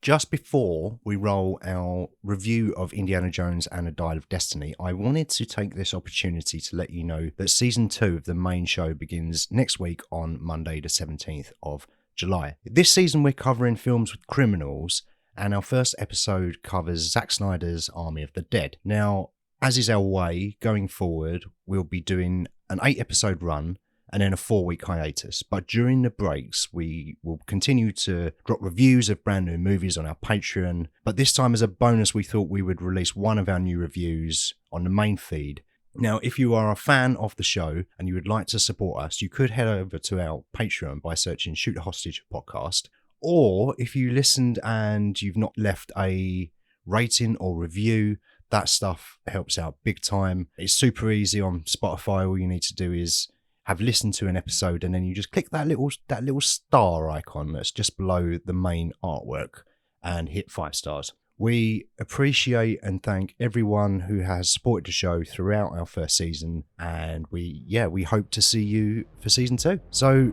Just before we roll our review of Indiana Jones and the Dial of Destiny, I wanted to take this opportunity to let you know that season 2 of the main show begins next week on Monday the 17th of July. This season we're covering films with criminals, and our first episode covers Zack Snyder's Army of the Dead. Now, as is our way, going forward, we'll be doing an 8-episode run and then a 4-week hiatus. But during the breaks, we will continue to drop reviews of brand new movies on our Patreon. But this time, as a bonus, we thought we would release one of our new reviews on the main feed. Now, if you are a fan of the show and you would like to support us, you could head over to our Patreon by searching Shoot a Hostage Podcast. Or if you listened and you've not left a rating or review, that stuff helps out big time. It's super easy on Spotify. All you need to do is have listened to an episode, and then you just click that little star icon that's just below the main artwork and hit 5 stars. We appreciate and thank everyone who has supported the show throughout our first season, and we hope to see you for season 2. So,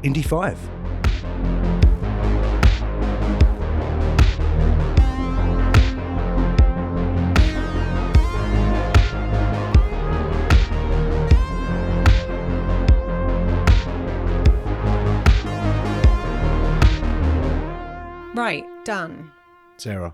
Indy 5. Right, Dan. Sarah.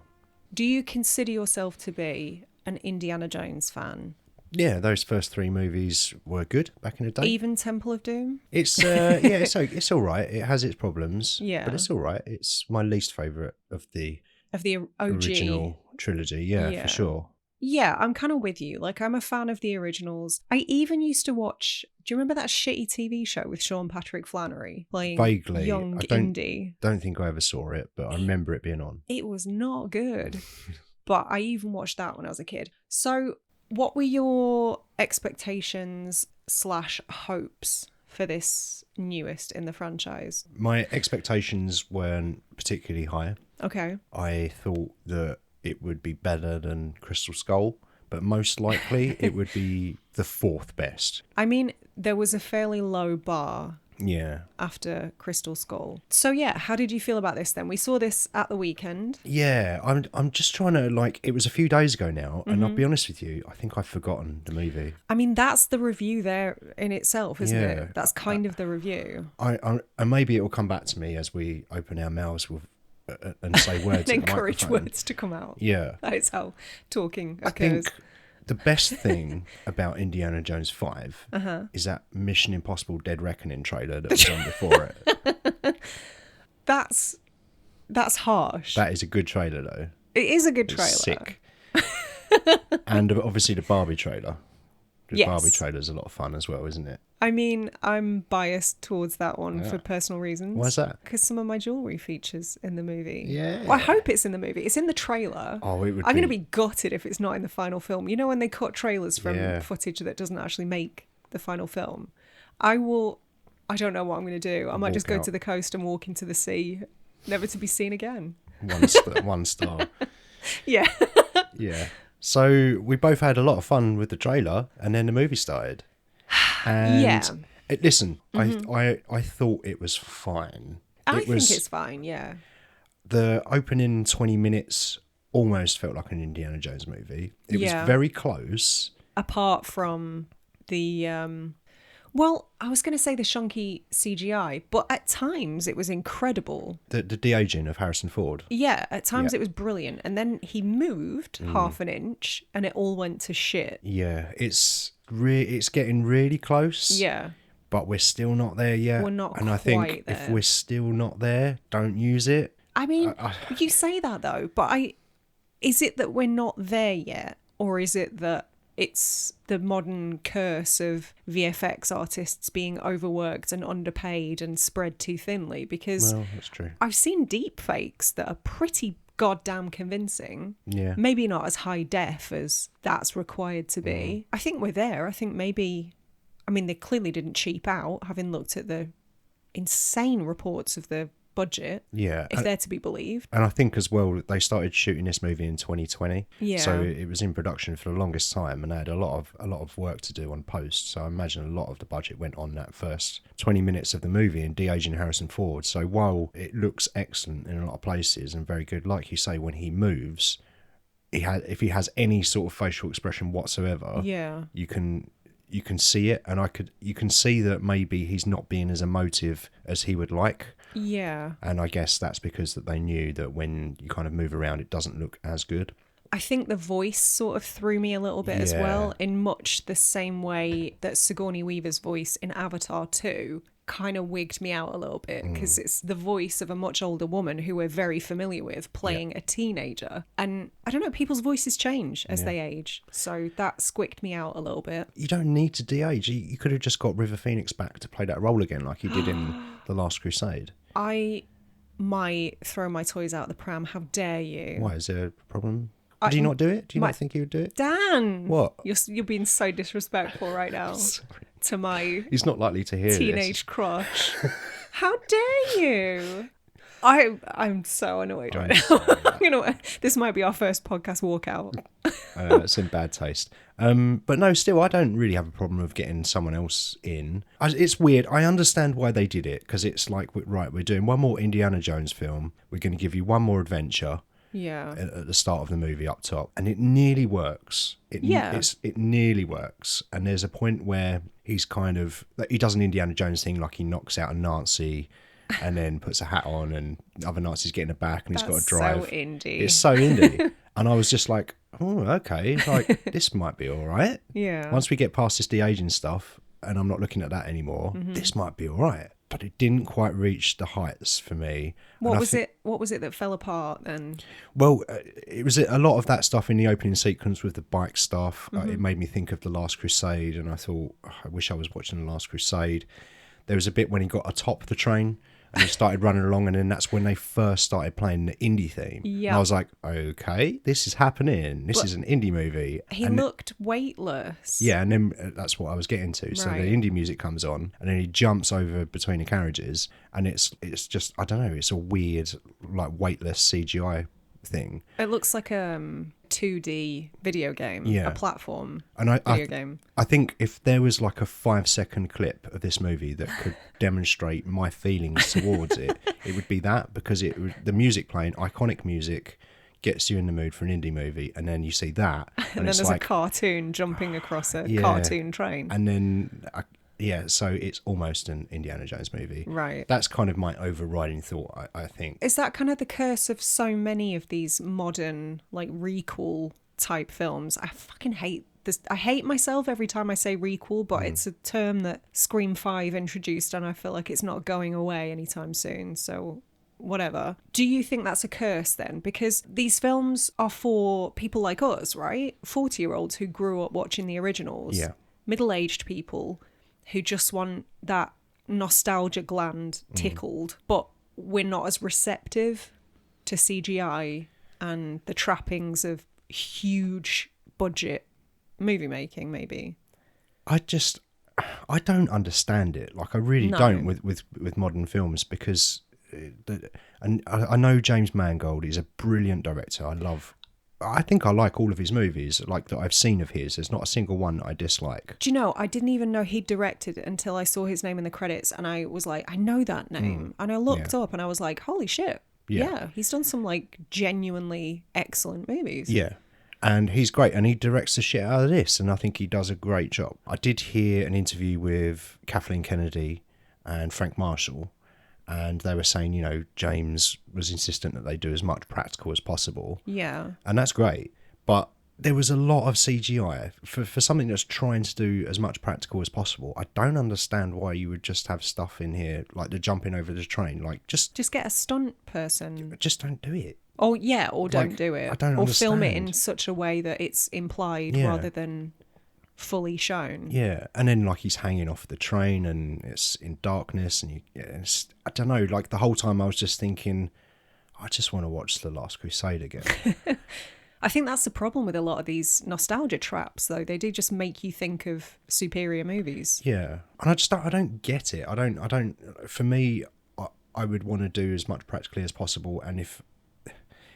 Do you consider yourself to be an Indiana Jones fan? Yeah, those first 3 movies were good back in the day. Even Temple of Doom? It's it's all right. It has its problems, Yeah. but it's all right. It's my least favourite of the OG. original trilogy. Yeah, for sure. Yeah, I'm kind of with you. Like, I'm a fan of the originals. I even used to watch... Do you remember that shitty TV show with Sean Patrick Flannery playing Vaguely. young I Indy? don't think I ever saw it, but I remember it being on. It was not good. But I even watched that when I was a kid. So what were your expectations / hopes for this newest in the franchise? My expectations weren't particularly high. Okay. I thought that it would be better than Crystal Skull, but most likely it would be the 4th best. I mean, there was a fairly low bar Yeah. after Crystal Skull. So yeah, how did you feel about this then? We saw this at the weekend. Yeah, I'm just trying to, it was a few days ago now, and I'll be honest with you, I think I've forgotten the movie. I mean, that's the review there in itself, isn't Yeah. it? That's kind of the review. And maybe it will come back to me as we open our mouths with and say words. And at the encourage microphone. words to come out. Yeah. That is how talking I occurs. think the best thing about Indiana Jones 5 is that Mission Impossible Dead Reckoning trailer that was on before it. That's harsh. That is a good trailer, though. It is a good trailer. It's sick. And obviously the Barbie trailer. The Yes. Barbie trailer is a lot of fun as well, isn't it? I mean, I'm biased towards that one for personal reasons. Why's that? Because some of my jewellery features in the movie. Yeah. Well, I hope it's in the movie. It's in the trailer. Oh, it would I'm going to be gutted if it's not in the final film. You know when they cut trailers from Yeah. footage that doesn't actually make the final film? I don't know what I'm going to do. I might just go Walk to out. the coast and walk into the sea, never to be seen again. 1 star. Yeah. Yeah. So we both had a lot of fun with the trailer, and then the movie started. And Yeah. Listen, I thought it was fine. I think it's fine, yeah. The opening 20 minutes almost felt like an Indiana Jones movie. It Yeah. was very close. Apart from the I was going to say the shonky CGI, but at times it was incredible. The de-aging of Harrison Ford. Yeah, at times Yeah. it was brilliant. And then he moved half an inch and it all went to shit. Yeah, it's getting really close. Yeah. But we're still not there yet. We're not And I think quite if there. we're still not there, don't use it. I mean, you say that though, but is it that we're not there yet? Or is it that it's the modern curse of VFX artists being overworked and underpaid and spread too thinly? Because Well, that's true. I've seen deep fakes that are pretty goddamn convincing. Yeah. Maybe not as high def as that's required to be. I think we're there. I think maybe, I mean, they clearly didn't cheap out, having looked at the insane reports of the budget, Yeah. if they're to be believed. And I think as well, they started shooting this movie in 2020. Yeah. So it was in production for the longest time, and they had a lot of work to do on post. So I imagine a lot of the budget went on that first 20 minutes of the movie and de-aging Harrison Ford. So while it looks excellent in a lot of places and very good, like you say, when he moves, if he has any sort of facial expression whatsoever, Yeah. you can see it, and you can see that maybe he's not being as emotive as he would like. Yeah. And I guess that's because that they knew that when you kind of move around, it doesn't look as good. I think the voice sort of threw me a little bit as Yeah. well, in much the same way that Sigourney Weaver's voice in Avatar 2 kind of wigged me out a little bit, because it's the voice of a much older woman who we're very familiar with playing a teenager. And I don't know, people's voices change as they age. So that squicked me out a little bit. You don't need to de-age. You could have just got River Phoenix back to play that role again like he did in The Last Crusade. I might throw my toys out the pram. How dare you? Why? Is there a problem? Did he not do it? Do you not think he would do it? Dan! What? You're being so disrespectful right now to my He's not likely to hear teenage crush. How dare you? I'm so annoyed right now. This might be our first podcast walkout. It's in bad taste. But no, still, I don't really have a problem with getting someone else in. It's weird. I understand why they did it, because it's like, right, we're doing one more Indiana Jones film. We're going to give you one more adventure. Yeah. At the start of the movie up top, and it nearly works. It nearly works. And there's a point where he does an Indiana Jones thing, like he knocks out a Nazi and then puts a hat on, and the other Nazis get in the back, and he's got to drive. So indie. It's so indie. And I was just like, oh, okay, like this might be all right. Yeah. Once we get past this de-aging stuff, and I'm not looking at that anymore, this might be all right. But it didn't quite reach the heights for me. What was it that fell apart then? Well, it was a lot of that stuff in the opening sequence with the bike stuff. It made me think of The Last Crusade, and I thought, I wish I was watching The Last Crusade. There was a bit when he got atop the train and he started running along, and then that's when they first started playing the indie theme. Yeah. And I was like, okay, this is happening. This is an indie movie. He looked weightless. Yeah, and then that's what I was getting to. So the indie music comes on, and then he jumps over between the carriages, and it's just, I don't know, it's a weird, like, weightless CGI thing. It looks like a 2D video game, a platform video game. I think if there was like a 5-second clip of this movie that could demonstrate my feelings towards it, it would be that, because the music playing, iconic music, gets you in the mood for an indie movie, and then you see that, and then there's like a cartoon jumping across a cartoon train, and then so it's almost an Indiana Jones movie. Right. That's kind of my overriding thought, I think. Is that kind of the curse of so many of these modern, like, requel type films? I fucking hate this. I hate myself every time I say requel, but it's a term that Scream 5 introduced, and I feel like it's not going away anytime soon. So whatever. Do you think that's a curse then? Because these films are for people like us, right? 40-year-olds who grew up watching the originals. Yeah. Middle-aged people who just want that nostalgia gland tickled, but we're not as receptive to CGI and the trappings of huge budget movie making, maybe. I don't understand it. Like, I really don't with modern films, because and I know James Mangold is a brilliant director. I think I like all of his movies, like, that I've seen of his. There's not a single one that I dislike. Do you know, I didn't even know he directed until I saw his name in the credits, and I was like, I know that name. And I looked up and I was like, holy shit. Yeah, he's done some, like, genuinely excellent movies. Yeah. And he's great, and he directs the shit out of this, and I think he does a great job. I did hear an interview with Kathleen Kennedy and Frank Marshall, and they were saying, James was insistent that they do as much practical as possible. Yeah. And that's great. But there was a lot of CGI. For something that's trying to do as much practical as possible, I don't understand why you would just have stuff in here, like the jumping over the train. Like, just get a stunt person. Just don't do it. Oh, yeah, or don't do it. I don't or understand. film it in such a way that it's implied rather than fully shown. Yeah, and then, like, he's hanging off the train and it's in darkness, and I don't know, like, the whole time I was just thinking, I just want to watch The Last Crusade again. I think that's the problem with a lot of these nostalgia traps, though. They do just make you think of superior movies. Yeah, and I don't get it. For me, I would want to do as much practically as possible, and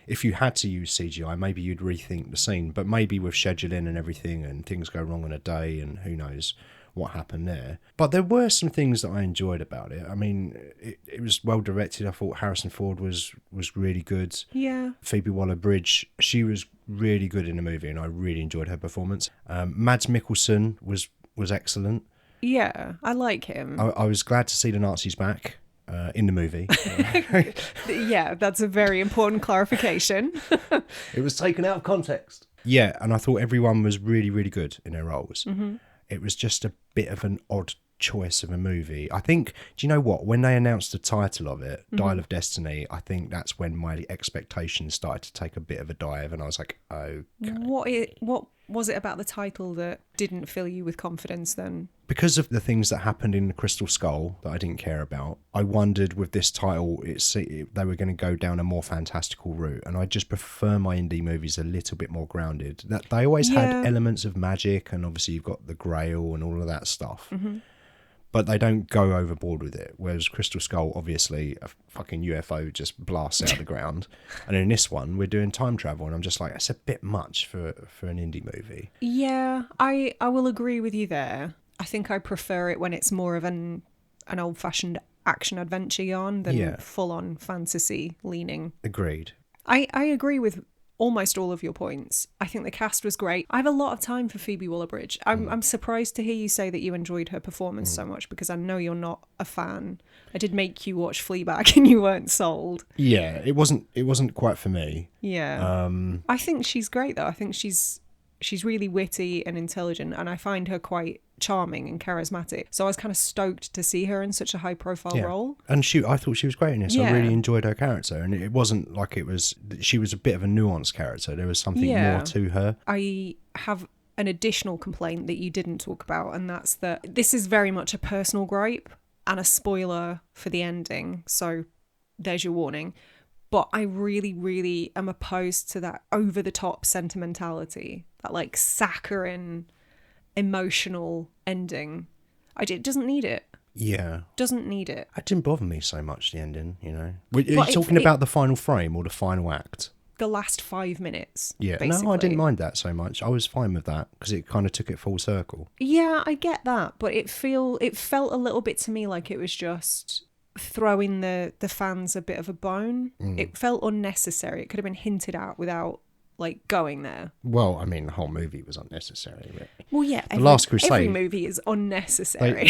if you had to use CGI, maybe you'd rethink the scene, but maybe with scheduling and everything and things go wrong on a day and who knows what happened there. But there were some things that I enjoyed about it. I mean, it was well directed. I thought Harrison Ford was really good. Yeah. Phoebe Waller-Bridge, she was really good in the movie and I really enjoyed her performance. Mads Mikkelsen was excellent. Yeah, I like him. I was glad to see the Nazis back. In the movie. Yeah, that's a very important clarification. It was taken out of context. Yeah, and I thought everyone was really, really good in their roles. Mm-hmm. It was just a bit of an odd choice of a movie. I think, do you know what? When they announced the title of it, Dial of Destiny, I think that's when my expectations started to take a bit of a dive and I was like, okay. What was it about the title that didn't fill you with confidence then? Because of the things that happened in the Crystal Skull that I didn't care about, I wondered with this title, they were going to go down a more fantastical route. And I just prefer my indie movies a little bit more grounded. That they always had elements of magic, and obviously you've got the Grail and all of that stuff. Mm-hmm. But they don't go overboard with it. Whereas Crystal Skull, obviously, a fucking UFO just blasts out of the ground. And in this one, we're doing time travel. And I'm just like, it's a bit much for an indie movie. Yeah, I will agree with you there. I think I prefer it when it's more of an old-fashioned action-adventure yarn than full-on fantasy leaning. Agreed. I agree with almost all of your points. I think the cast was great. I have a lot of time for Phoebe Waller-Bridge. I'm surprised to hear you say that you enjoyed her performance so much, because I know you're not a fan. I did make you watch Fleabag and you weren't sold. Yeah, it wasn't quite for me. Yeah. I think she's great though. I think she's really witty and intelligent, and I find her quite charming and charismatic. So I was kind of stoked to see her in such a high profile role. And I thought she was great in this. I really enjoyed her character, and it wasn't like she was a bit of a nuanced character. There was something more to her. I have an additional complaint that you didn't talk about, and that's that this is very much a personal gripe and a spoiler for the ending. So there's your warning. But I really, really am opposed to that over-the-top sentimentality, that like saccharine, emotional ending. It doesn't need it. Yeah. Doesn't need it. It didn't bother me so much, the ending, you know. Are you talking about the final frame or the final act? The last 5 minutes. Yeah. Basically. No, I didn't mind that so much. I was fine with that because it kind of took it full circle. Yeah, I get that. But it felt a little bit to me like it was just throwing the fans a bit of a bone. It felt unnecessary. It could have been hinted at without like going there. Well, I mean, the whole movie was unnecessary. Really. Well, yeah, The Last Crusade. Every movie is unnecessary.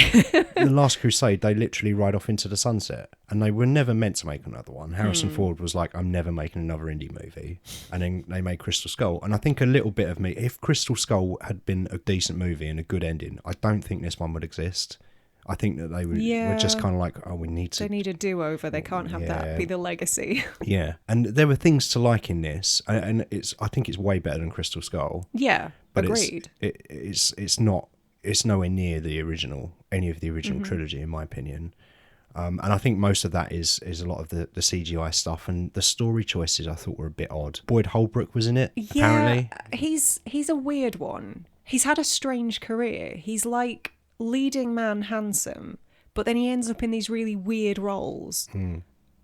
The Last Crusade, they literally ride off into the sunset, and they were never meant to make another one. Harrison Ford was like, I'm never making another indie movie. And then they made Crystal Skull. And I think a little bit of me, if Crystal Skull had been a decent movie and a good ending, I don't think this one would exist. I think that they were just kind of like, oh, we need to... They need a do-over. They can't have that be the legacy. Yeah. And there were things to like in this. And I think it's way better than Crystal Skull. Yeah, but agreed. It's nowhere near any of the original trilogy, in my opinion. And I think most of that is a lot of the CGI stuff, and the story choices I thought were a bit odd. Boyd Holbrook was in it, apparently. He's a weird one. He's had a strange career. He's like leading man handsome, but then he ends up in these really weird roles.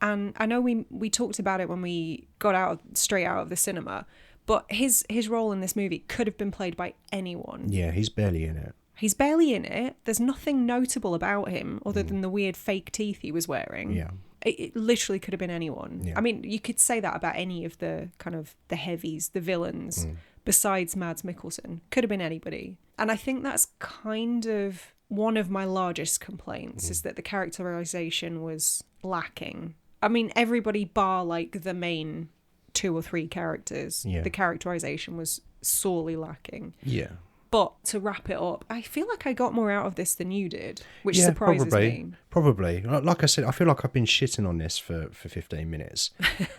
And I know we talked about it when we got straight out of the cinema, but his role in this movie could have been played by anyone. Yeah, he's barely in it. He's barely in it. There's nothing notable about him other than the weird fake teeth he was wearing. Yeah. It literally could have been anyone. Yeah. I mean, you could say that about any of the kind of the heavies, the villains, besides Mads Mikkelsen. Could have been anybody. And I think that's kind of one of my largest complaints is that the characterization was lacking. I mean, everybody bar like the main 2 or 3 characters. Yeah. The characterization was sorely lacking. Yeah. But to wrap it up, I feel like I got more out of this than you did, which surprises me. Probably. Like I said, I feel like I've been shitting on this for 15 minutes.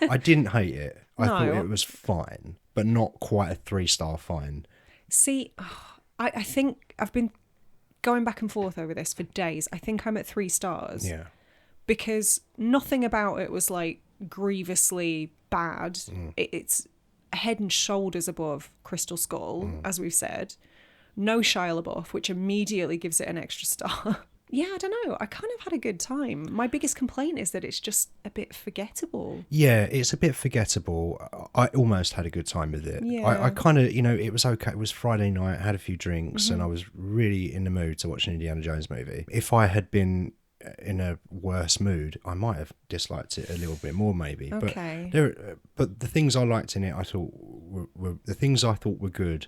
I didn't hate it. I thought it was fine, but not quite a 3-star fine. See, I think I've been going back and forth over this for days. I think I'm at 3 stars. Yeah. Because nothing about it was like grievously bad. It's head and shoulders above Crystal Skull, as we've said. No Shia LaBeouf, which immediately gives it an extra star. Yeah, I don't know. I kind of had a good time. My biggest complaint is that it's just a bit forgettable. Yeah, it's a bit forgettable. I almost had a good time with it. Yeah. I kind of, it was okay. It was Friday night, I had a few drinks, and I was really in the mood to watch an Indiana Jones movie. If I had been in a worse mood, I might have disliked it a little bit more, maybe. Okay. But the things I liked in it, I thought were the things I thought were good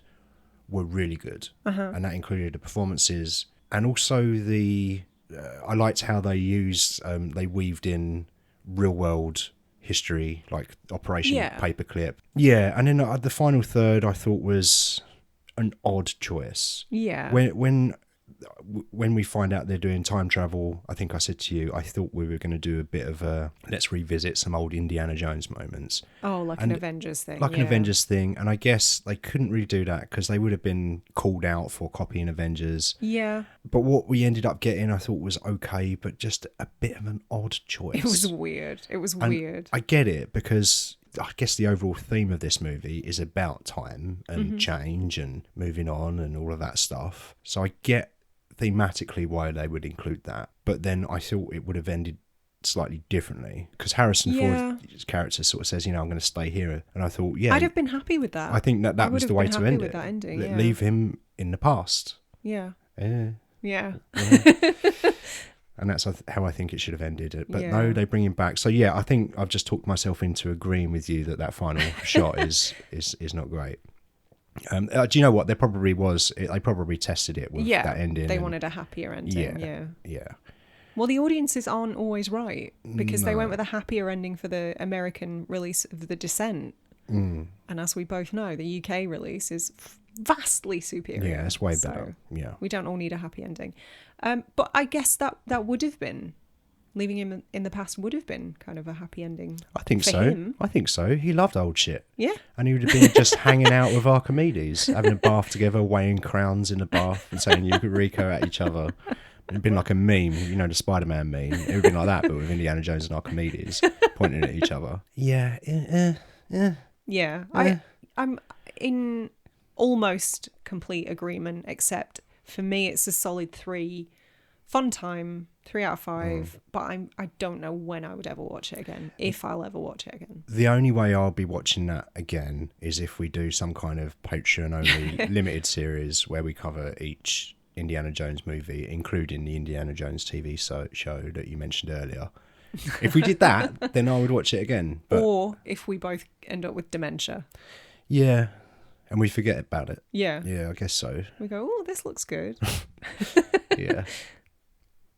were really good, and that included the performances and also I liked how they used they weaved in real world history like Operation Yeah. Paperclip. Yeah, and then the final third I thought was an odd choice. Yeah. When we find out they're doing time travel, I think I said to you, I thought we were going to do a bit of let's revisit some old Indiana Jones moments. Oh, like an Avengers thing. Like an Avengers thing. And I guess they couldn't really do that because they would have been called out for copying Avengers. Yeah. But what we ended up getting, I thought was okay, but just a bit of an odd choice. It was weird. Weird. I get it because I guess the overall theme of this movie is about time and change and moving on and all of that stuff. So I get thematically why they would include that, but then I thought it would have ended slightly differently because Harrison Ford's character sort of says, I'm going to stay here, and I thought, I'd have been happy with that. I think that was the way to end it. That ending, Leave him in the past. Yeah. Yeah. And that's how I think it should have ended. But no, they bring him back. So yeah, I think I've just talked myself into agreeing with you that final shot is not great. Do you know what? They probably tested it with that ending. They wanted a happier ending. Yeah. Well, the audiences aren't always right because they went with a happier ending for the American release of The Descent. And as we both know, the UK release is vastly superior. Yeah, it's way better. Yeah. We don't all need a happy ending. But I guess that would have been, leaving him in the past would have been kind of a happy ending. I think for so. him. I think so. He loved old shit. Yeah. And he would have been just hanging out with Archimedes, having a bath together, weighing crowns in the bath and saying Eureka at each other. It'd been like a meme, the Spider-Man meme. It would have been like that, but with Indiana Jones and Archimedes pointing at each other. Yeah. Yeah. I'm in almost complete agreement, except for me it's a solid 3. Fun time, 3 out of 5, but I don't know when I would ever watch it again, if I'll ever watch it again. The only way I'll be watching that again is if we do some kind of Patreon-only limited series where we cover each Indiana Jones movie, including the Indiana Jones TV show that you mentioned earlier. If we did that, then I would watch it again. But, or if we both end up with dementia. Yeah, and we forget about it. Yeah. Yeah, I guess so. We go, oh, this looks good. Yeah.